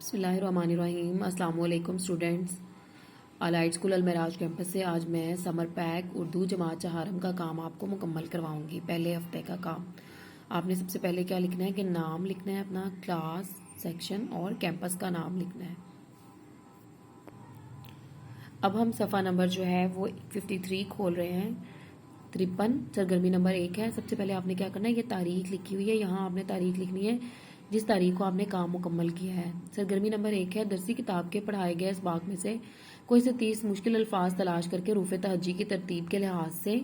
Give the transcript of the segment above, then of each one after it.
بسم اللہ الرحمن الرحیم۔ السلام علیکم اسٹوڈینٹس۔ الائٹ اسکول المعراج کیمپس سے آج میں سمر پیک اردو جماعت چہارم کا کام آپ کو مکمل کرواؤں گی۔ پہلے ہفتے کا کام آپ نے سب سے پہلے کیا لکھنا ہے کہ نام لکھنا ہے اپنا، کلاس، سیکشن اور کیمپس کا نام لکھنا ہے۔ اب ہم صفحہ نمبر جو ہے وہ 53 کھول رہے ہیں۔ 53 سرگرمی نمبر 1 ہے۔ سب سے پہلے آپ نے کیا کرنا ہے، یہ تاریخ لکھی ہوئی ہے، یہاں آپ نے تاریخ لکھنی ہے جس تاریخ کو آپ نے کام مکمل کیا ہے۔ سرگرمی نمبر 1 ہے، درسی کتاب کے پڑھائے گئے اسباق میں سے کوئی سے 30 مشکل الفاظ تلاش کر کے حروف تہجی کی ترتیب کے لحاظ سے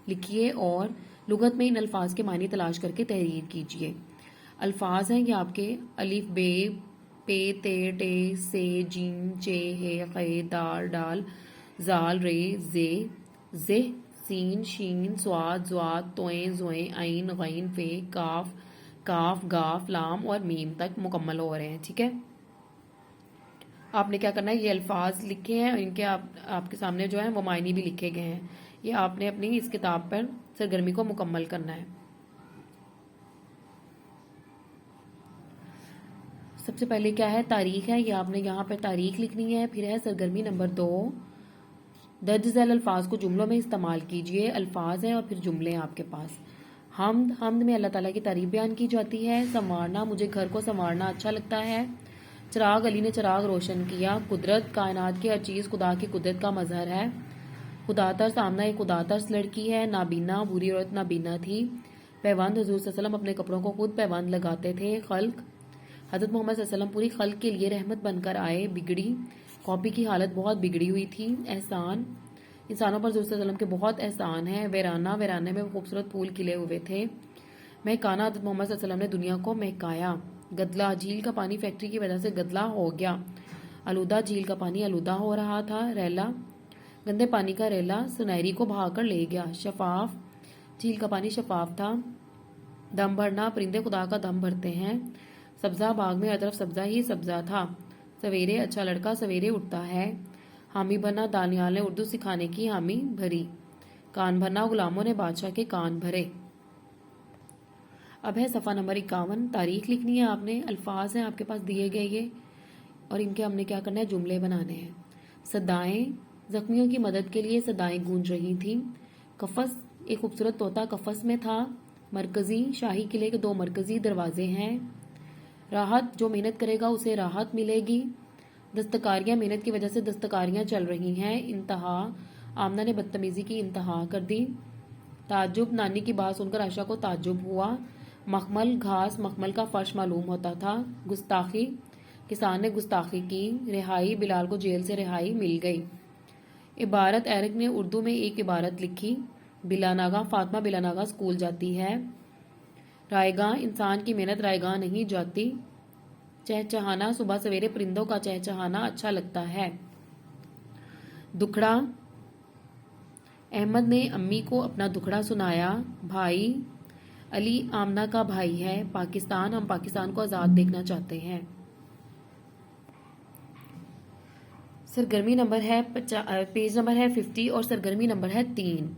لکھیے اور لغت میں ان الفاظ کے معنی تلاش کر کے تحریر کیجیے۔ الفاظ ہیں یہ آپ کے الف بے پے تے ٹے سے جیم چے ہے خے دال ڈال زال رے زے زہ سین شین صاد ضاد توئیں زوئیں عین غین فے کاف کاف گاف لام اور میم تک مکمل ہو رہے ہیں، ٹھیک ہے۔ آپ نے کیا کرنا ہے، یہ الفاظ لکھے ہیں اور ان کے آپ کے سامنے جو ہے وہ معنی بھی لکھے گئے ہیں۔ یہ آپ نے اپنی اس کتاب پر سرگرمی کو مکمل کرنا ہے۔ سب سے پہلے کیا ہے، تاریخ ہے، یہ آپ نے یہاں پر تاریخ لکھنی ہے۔ پھر ہے سرگرمی نمبر 2، درج ذیل الفاظ کو جملوں میں استعمال کیجیے۔ الفاظ ہیں اور پھر جملے ہیں آپ کے پاس۔ حمد میں اللہ تعالیٰ کی تعریف بیان کی جاتی ہے۔ سنوارنا، مجھے گھر کو سنوارنا اچھا لگتا ہے۔ چراغ، علی نے چراغ روشن کیا۔ قدرت، کائنات کی ہر چیز خدا کی قدرت کا مظہر ہے۔ خدا ترس، آمنہ ایک خدا ترس لڑکی ہے۔ نابینا، بری عورت نابینا تھی۔ پیوند، حضور صلی اللہ علیہ وسلم اپنے کپڑوں کو خود پیوند لگاتے تھے۔ خلق، حضرت محمد صلی اللہ علیہ وسلم پوری خلق کے لیے رحمت بن کر آئے۔ بگڑی، کاپی کی حالت بہت بگڑی ہوئی تھی۔ احسان، انسانوں پر حضور صلی اللہ علیہ وسلم کے بہت احسان ہے۔ ویرانہ، ویرانے میں خوبصورت پھول کھلے ہوئے تھے۔ مہکانا، حضرت محمد صلی اللہ علیہ وسلم نے دنیا کو مہکایا۔ گدلا، جھیل کا پانی فیکٹری کی وجہ سے گدلا ہو گیا۔ آلودہ، جھیل کا پانی آلودہ ہو رہا تھا۔ ریلا، گندے پانی کا ریلا سنہری کو بہا کر لے گیا۔ شفاف، جھیل کا پانی شفاف تھا۔ دم بھرنا، پرندے خدا کا دم بھرتے ہیں۔ سبزہ، باغ میں ہر طرف سبزہ ہی سبزہ تھا۔ سویرے، اچھا لڑکا سویرے اٹھتا ہے۔ حامی بننا، دانیال نے اردو سکھانے کی حامی بھری۔ کان بھرنا، غلاموں نے بادشاہ کے کان بھرے۔ اب ہے صفحہ نمبر 51، تاریخ لکھنی ہے آپ نے۔ الفاظ ہیں آپ کے پاس دیے گئے یہ، اور ان کے ہم نے کیا کرنا ہے، جملے بنانے ہیں۔ صدائیں، زخمیوں کی مدد کے لیے صدائیں گونج رہی تھیں۔ قفس، ایک خوبصورت طوطا قفس میں تھا۔ مرکزی، شاہی قلعے کے 2 مرکزی دروازے ہیں۔ راحت، جو محنت کرے گا اسے راحت ملے گی۔ دستکاریاں، محنت کی وجہ سے دستکاریاں چل رہی ہیں۔ انتہا، آمنہ نے بدتمیزی کی انتہا کر دی۔ تعجب، نانی کی بات سن کر عائشہ کو تعجب ہوا۔ مخمل، گھاس، مخمل کا فرش معلوم ہوتا تھا۔ گستاخی، کسان نے گستاخی کی۔ رہائی، بلال کو جیل سے رہائی مل گئی۔ عبارت، ایرک نے اردو میں ایک عبارت لکھی۔ بلا ناگاں، فاطمہ بلا ناگاں اسکول جاتی ہے۔ رائیگاں، انسان کی محنت رائیگاں نہیں جاتی۔ چہچہانا، صبح سویرے پرندوں کا چہچہانا اچھا لگتا ہے۔ دکھڑا، احمد نے امی کو اپنا دکھڑا سنایا۔ بھائی، علی آمنہ کا بھائی ہے۔ پاکستان، ہم پاکستان کو آزاد دیکھنا چاہتے ہیں۔ سرگرمی نمبر ہے پیج نمبر ہے 50 اور سرگرمی نمبر ہے 3۔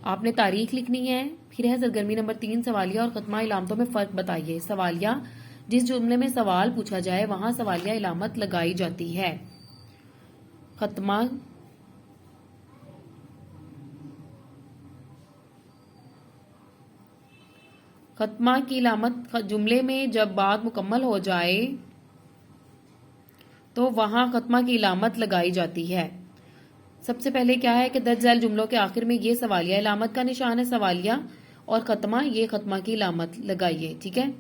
آپ نے تاریخ لکھنی ہے۔ پھر ہے سرگرمی نمبر 3، سوالیہ اور ختمہ علامتوں میں فرق بتائیے۔ سوالیہ، جس جملے میں سوال پوچھا جائے وہاں سوالیہ علامت لگائی جاتی ہے۔ ختمہ، ختمہ کی علامت، جملے میں جب بات مکمل ہو جائے تو وہاں ختمہ کی علامت لگائی جاتی ہے۔ سب سے پہلے کیا ہے کہ درج ذیل جملوں کے آخر میں یہ سوالیہ علامت کا نشان ہے، سوالیہ، اور ختمہ، یہ ختمہ کی علامت لگائیے، ٹھیک ہے۔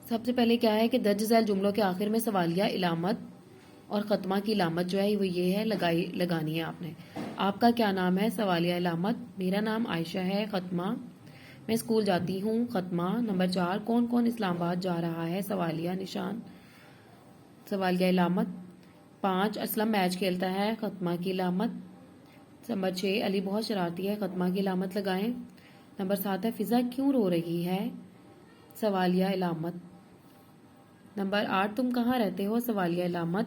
سب سے پہلے کیا ہے کہ درج ذیل جملوں کے آخر میں سوالیہ علامت اور ختمہ کی علامت جو ہے وہ یہ ہے لگانی ہے آپ نے۔ آپ کا کیا نام ہے، سوالیہ علامت۔ میرا نام عائشہ ہے، ختمہ۔ میں اسکول جاتی ہوں، ختمہ۔ نمبر 4، کون کون اسلام آباد جا رہا ہے، سوالیہ نشان، سوالیہ علامت۔ 5، اسلم میچ کھیلتا ہے، ختمہ کی علامت۔ نمبر 6، علی بہت شرارتی ہے، ختمہ کی علامت لگائیں۔ نمبر 7 ہے، فضا کیوں رو رہی ہے، سوالیہ علامت۔ نمبر 8، تم کہاں رہتے ہو، سوالیہ علامت۔